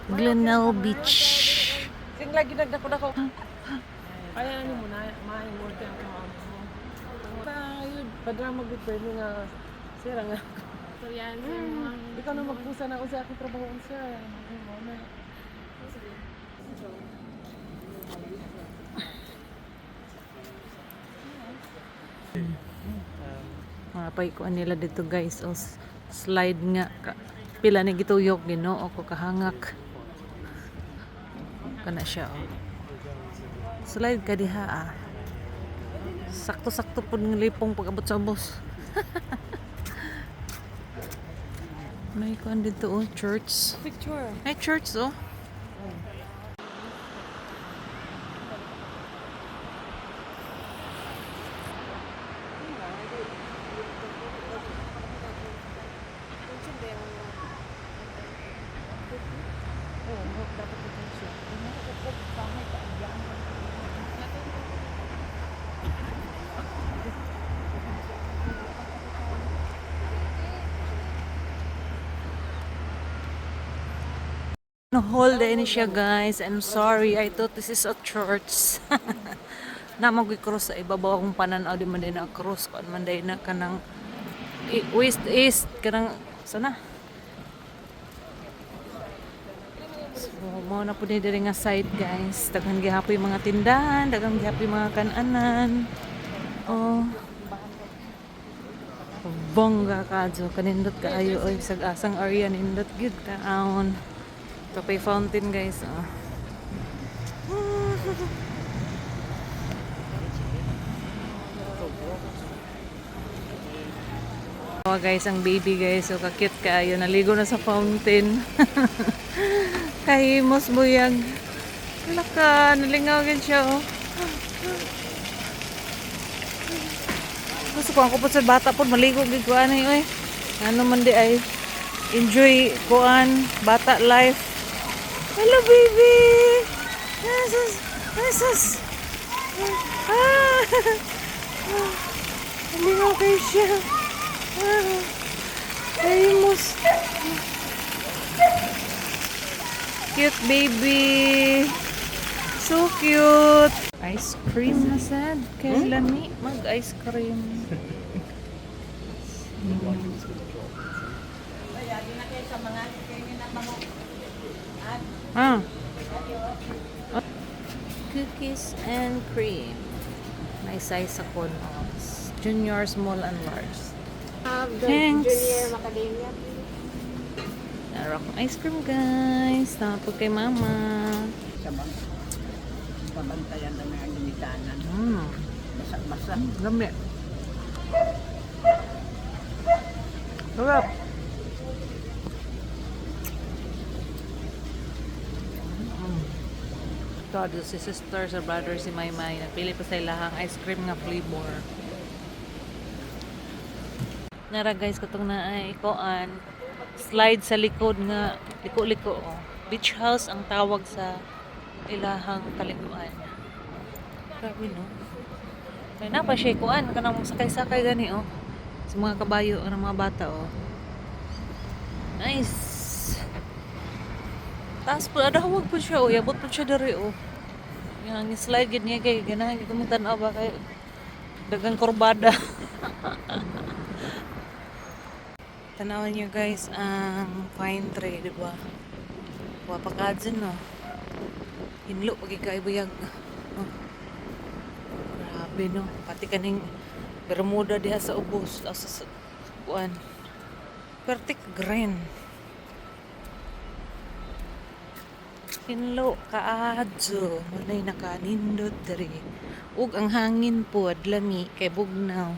Glenelg Beach. Sing lagi nagdako-dako. Kaya ano mo na, ma-work ka mo. Ayun, padra mag-prepare mo nga. Sir, nga. Ikaw na magpusa na ako sa aking trabaho, sir. Mapay ko nila dito guys. O, slide nga. Pila ni gituyok Ginoo ko kahangak. Kana siya oh. Slide ka diha ah. Sakto-sakto po ng lipong pag-abot sa bus. May kuan dito oh, church. Picture. Ay, church oh. No hold any siya guys. I'm sorry. I thought this is a church. Na mag-cross sa ibabaw akong pananaw di man din na cross kon man din na kanang west east kanang sana. So mo na pud diri nga side guys. Daghan gihapoy mga tindahan, daghan gihapoy mga kananan. Oh. Bongga kadyo kanindot kaayo oy sag-asang area nindot gyud taon. Tapay fountain guys. Oh. Oh guys, ang baby guys. So kakit kaayo. Naligo na sa fountain. Kahimos buyag. Laka, nalingaw gan siya oh. Gusto ko ako po sa bata po maligo gid ko ani oy. Ano man di ay enjoy kuan bata life. Hello baby. Jesus. Jesus. Ah. Nalingaw kayo siya. Ah. Kahimos. Cute baby. So cute. Ice cream na sad. Kailan ni mag-ice cream. Ah. Cookies and cream. May size ako no. Junior, small, and large. Thanks. Junior Macadamia. Naroon akong ice cream guys. Tapos kay mama. Sabang pabantayan na mga ginitanan. Basa-basa. Lami. Sarap. God, si sister, sa brother, si Maymay. Nagpili pa sa ilahang ice cream nga flavor. Nara guys, katong na ay ikoan. Slide sa likod nga. Liko-liko. Oh. Beach house ang tawag sa ilahang kaliguan. Grabe no. Kaya na pa siya ikuan. Kanang sakay-sakay gani oh. Sa mga kabayo ng mga bata oh. Nice. Taas po, adahawag po siya oh. Yabot po siya dari oh. Yung slide gid niya kay ganahan gid mo tan-aw ba kay dagang kurbada. Tanawan niyo guys ang pine tree, di ba? Wapakadyan no. Hinlo pag ikaibuyag. Oh. Grabe no. Pati kaning Bermuda diha sa ubos. Sa kuan. Pertik green. Hinlo kaadyo. Manay nakanindot diri. Ug ang hangin po lami kay bugnaw.